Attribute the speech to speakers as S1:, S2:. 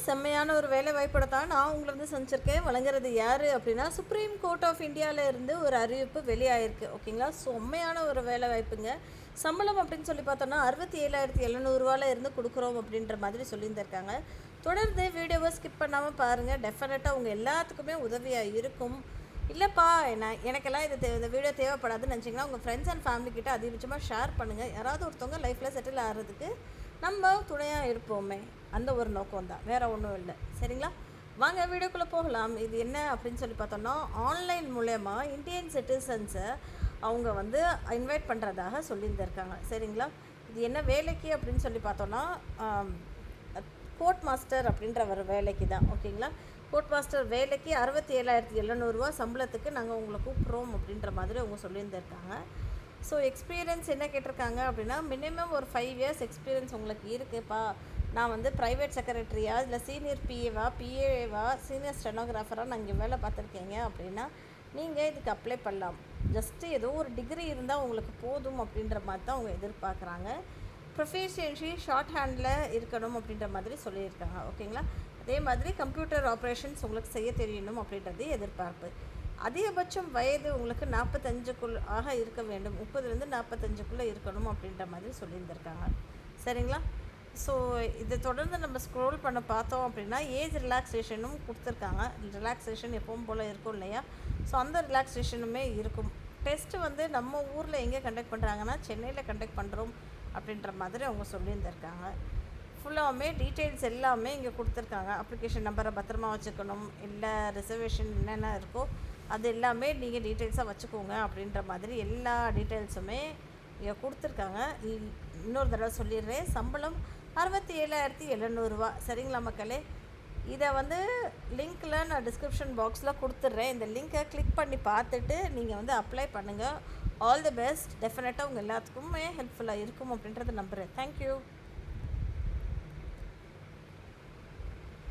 S1: செம்மையான ஒரு வேலை வாய்ப்போட தான் நான் உங்களை வந்து சந்திச்சிருக்கேன். வழங்குறது யார் அப்படின்னா, சுப்ரீம் கோர்ட் ஆஃப் இந்தியாவில் இருந்து ஒரு அறிவிப்பு வெளியாயிருக்கு. ஓகேங்களா? செம்மையான ஒரு வேலை வாய்ப்புங்க. சம்பளம் அப்படின்னு சொல்லி பார்த்தோன்னா 67,700 இருந்து கொடுக்குறோம் அப்படின்ற மாதிரி சொல்லியிருந்திருக்காங்க. தொடர்ந்து வீடியோவை ஸ்கிப் பண்ணாமல் பாருங்கள். டெஃபினட்டாக உங்கள் எல்லாத்துக்குமே உதவியாக இருக்கும். இல்லைப்பா எனக்கெல்லாம் இந்த வீடியோ தேவைப்படாதுன்னு நினச்சிங்கன்னா உங்கள் ஃப்ரெண்ட்ஸ் அண்ட் ஃபேமிலி கிட்ட அதிகபட்சமாக ஷேர் பண்ணுங்கள். யாராவது ஒருத்தவங்க லைஃப்பில் செட்டில் ஆகிறதுக்கு நம்ம துணையாக இருப்போமே, அந்த ஒரு நோக்கம் தான், வேறு ஒன்றும் இல்லை. சரிங்களா? வாங்க வீடியோக்குள்ளே போகலாம். இது என்ன அப்படின்னு சொல்லி பார்த்தோன்னா, ஆன்லைன் மூலயமா இந்தியன் சிட்டிசன்ஸை அவங்க வந்து இன்வைட் பண்ணுறதாக சொல்லியிருந்திருக்காங்க. சரிங்களா? இது என்ன வேலைக்கு அப்படின்னு சொல்லி பார்த்தோன்னா, கோர்ட் மாஸ்டர் அப்படின்ற ஒரு வேலைக்கு தான். ஓகேங்களா? கோர்ட் மாஸ்டர் வேலைக்கு 67,700 சம்பளத்துக்கு நாங்கள் உங்களை கூப்பிட்றோம் அப்படின்ற மாதிரி அவங்க சொல்லியிருந்திருக்காங்க. ஸோ எக்ஸ்பீரியன்ஸ் என்ன கேட்டிருக்காங்க அப்படின்னா, மினிமம் ஒரு 5 இயர்ஸ் எக்ஸ்பீரியன்ஸ் உங்களுக்கு இருக்குப்பா. நான் வந்து ப்ரைவேட் செக்ரட்டரியா, இல்லை சீனியர் பிஏவா, சீனியர் ஸ்டெனோகிராஃபராக நான் இங்கே வேலை பார்த்துருக்கீங்க அப்படின்னா நீங்கள் இதுக்கு அப்ளை பண்ணலாம். ஜஸ்ட்டு ஏதோ ஒரு டிகிரி இருந்தால் உங்களுக்கு போதும் அப்படின்ற மாதிரி தான் அவங்க எதிர்பார்க்குறாங்க. ப்ரொஃபிஷியன்சி ஷார்ட் ஹேண்டில் இருக்கணும் அப்படின்ற மாதிரி சொல்லியிருக்காங்க. ஓகேங்களா? அதே மாதிரி கம்ப்யூட்டர் ஆப்ரேஷன்ஸ் உங்களுக்கு செய்ய தெரியணும் அப்படின்றது எதிர்பார்ப்பு. அதிகபட்சம் வயது உங்களுக்கு 45க்குள்ளாக இருக்க வேண்டும். 30லேருந்து 45க்குள்ளே இருக்கணும் அப்படின்ற மாதிரி சொல்லியிருந்திருக்காங்க. சரிங்களா? ஸோ இதை தொடர்ந்து நம்ம ஸ்க்ரோல் பண்ண பார்த்தோம் அப்படின்னா ஏஜ் ரிலாக்ஸேஷனும் கொடுத்துருக்காங்க. ரிலாக்ஸேஷன் எப்பவும் போல் இருக்கும் இல்லையா? ஸோ அந்த ரிலாக்ஸேஷனுமே இருக்கும். டெஸ்ட்டு வந்து நம்ம ஊரில் எங்கே கண்டக்ட் பண்ணுறாங்கன்னா சென்னையில் கண்டக்ட் பண்ணுறோம் அப்படின்ற மாதிரி அவங்க சொல்லியிருந்திருக்காங்க. ஃபுல்லாகவே டீட்டெயில்ஸ் எல்லாமே இங்கே கொடுத்துருக்காங்க. அப்ளிகேஷன் நம்பரை பத்திரமா வச்சுக்கணும், இல்லை ரிசர்வேஷன் என்னென்ன இருக்கோ அது எல்லாமே நீங்கள் டீட்டெயில்ஸாக வச்சுக்கோங்க அப்படின்ற மாதிரி எல்லா டீட்டெயில்ஸுமே இங்கே கொடுத்துருக்காங்க. இன்னொரு தடவை சொல்லிடுறேன், சம்பளம் 67,700. சரிங்களா மக்களே? இதை வந்து லிங்க்கில் நான் டிஸ்கிரிப்ஷன் பாக்ஸில் கொடுத்துட்றேன். இந்த லிங்க்கை கிளிக் பண்ணி பார்த்துட்டு நீங்கள் வந்து அப்ளை பண்ணுங்கள். All the best. டெஃபினட்டாக உங்கள் எல்லாத்துக்குமே ஹெல்ப்ஃபுல்லாக இருக்கும் அப்படின்றத நம்புகிறேன். தேங்க்யூ.